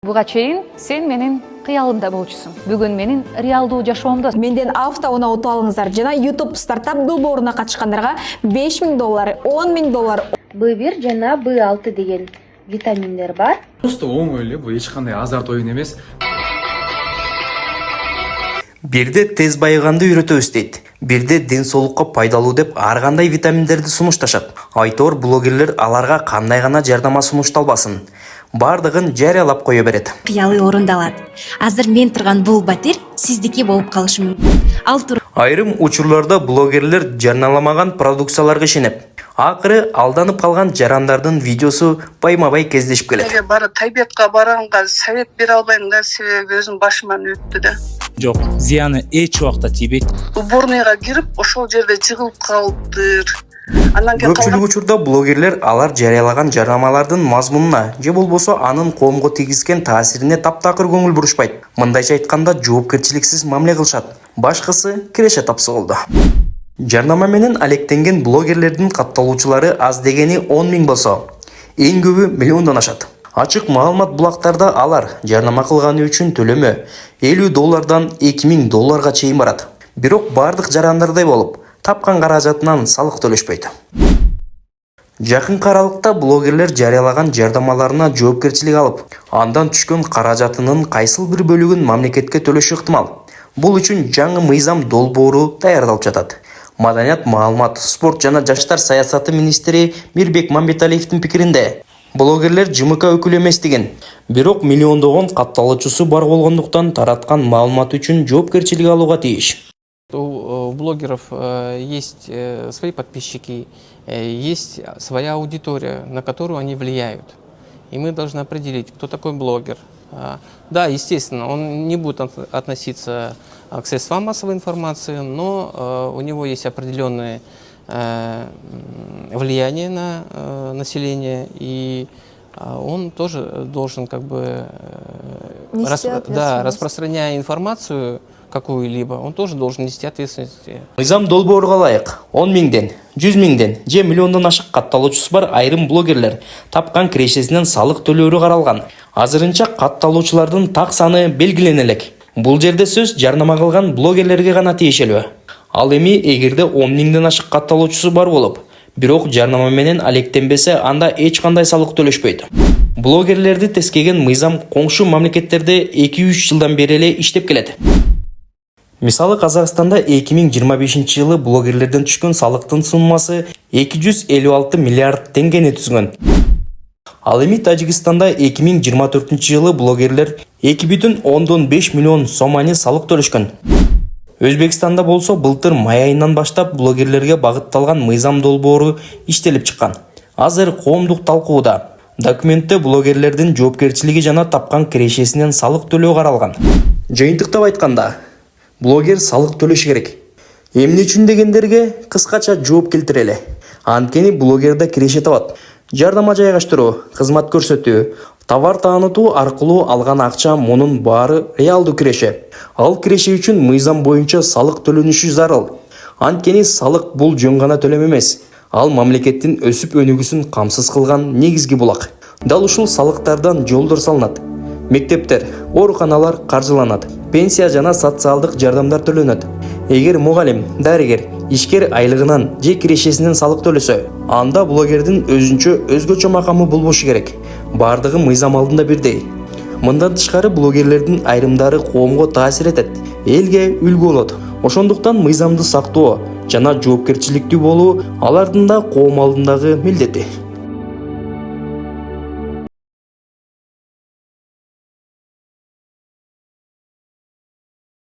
Буга чейин сен менин кыялымда болчусуң. Бүгүн менин реалдуу жашоомдо. Менден автоунаа утуп алыңыздар жана YouTube стартап долбооруна катышкандарга $5000, $10,000. B1 жана B6 деген витаминдер бар. Просто оңой эле, бул эч кандай азарт оюн эмес. Бирде тез байыганды үйрөтөбүз дейт. Бирде ден соолукка пайдалуу деп ар кандай витаминдерди сунушташат. Айтор блогерлер аларга кандай гана жардама сунушталбасын, бардыгын жарыялап кое берет. Кыялы орундалат. Азыр мен турган бул батир сиздики болуп калышы мүмкүн. Айрым учурларда блогерлер жарналамаган продукцияларга ишенеп, акыры алданып калган жарандардын видеосу байма-бай кездешип келет. Бара табиятка барганга совет бере албайм да, себеби өзүм башыман өттү да. Жок, зыяны эч убакта тийбейт. Уборныйга кирип, ошол жерде жыгылып калыптыр. Көпчүлүк учурда блогерлер алар жарыялаган жарнамалардын мазмунуна же болбосо анын коомго тийгизген таасирине таптакыр көңүл бурушпайт. Мындайча айтканда жоопкерчиликсиз мамиле кылышат. Башкысы киреше тапсы болду. Жарнама менен алектенген блогерлердин катталуучулары аз дегени 10,000 болсо, эң көбү миллиондон ашат. Ачык маалымат булактарда алар жарнама кылганы үчүн төлөмө $50 $2,000 чейин барат. Бирок бардык жарандардай болуп, тапкан каражатынан салык төлөшпөйт. Жакынкы аралыкта блогерлер жарыялаган жардамаларына жоопкерчилик алып, андан түшкөн каражатынын кайсыл бир бөлүгүн мамлекетке төлөшү ыктымал. Бул үчүн жаңы мыйзам долбоору даярдалып жатат. Маданият, маалымат, спорт жана жаштар саясаты министри Мирбек Мамбеталиевдин пикиринде, блогерлер ЖМК өкүлү эмес деген, бирок миллиондогон катталуучусу бар болгондуктан тараткан маалымат үчүн жоопкерчилик алууга тийиш. У блогеров есть свои подписчики, есть своя аудитория, на которую они влияют. И мы должны определить, кто такой блогер. Да, естественно, он не будет относиться к средствам массовой информации, но у него есть определенное влияние на население, и он тоже должен распространяя информацию какую-либо, он тоже должен нести ответственность. Мыйзам долбоорго ылайык 10,000, 100,000 же миллиондон ашык катталуучусу бар айрым блогерлер тапкан кирешесинен салык төлөөрү каралган. Азырынча катталуучулардын так саны белгилене элек. Бул жерде сөз жарнама кылган блогерлерге гана тиешелүү. Ал эми эгерде 10,000 ашык катталуучусу бар болуп, бирок жарнама менен алектенбесе, анда эч кандай салык төлөшпөйт. Блогерлерди тескеген мыйзам коңшу мамлекеттерде 2-3 жылдан бери эле иштеп келет. Мисалы Казакстанда 2025 жылы блогерлерден түшкөн салыктын суммасы 256 миллиард теңгени түзгөн. Ал эми Тажикстанда 2024 жылы блогерлер 2,5 миллион соманы салык төлөшкөн. Өзбекстанда болсо былтыр май айынан баштап блогерлерге багытталган мыйзам долбоору иштелип чыккан. Азыр коомдук талкууда. Документте блогерлердин жоопкерчилиги жана тапкан кирешесинен салык төлөө каралган. Жыйынтыктап айтканда, блогер салык төлөшү керек. Эмне үчүн дегендерге кыскача жооп келтирели. Анткени блогерде киреше табат. Жардама жайгаштыруу, кызмат көрсөтүү, товар таанытуу аркылуу алган акча мунун баары реалдуу киреше. Ал киреше үчүн мыйзам боюнча салык төлөнүшү зарыл. Анткени салык бул жөн гана төлөм эмес. Ал мамлекеттин өсүп өнүгүүсүн камсыз кылган негизги булак. Дал ушул салыктардан жолдор салынат. Мектептер, ооруканалар каржыланат. Пенсия жана социалдык жардамдар төлөнөт. Эгер мугалим, дарыгер, ишкер айлыгынан же кирешесинен салык төлөсө, анда блогердин өзгөчө макамы болбошу керек. Бардыгы мыйзам алдында бирдей. Мындан тышкары блогерлердин айрымдары коомго таасир этет, элге үлгү болот. Ошондуктан мыйзамды сактоо жана жоопкерчиликтүү болуу алардын да коом алдындагы милдети.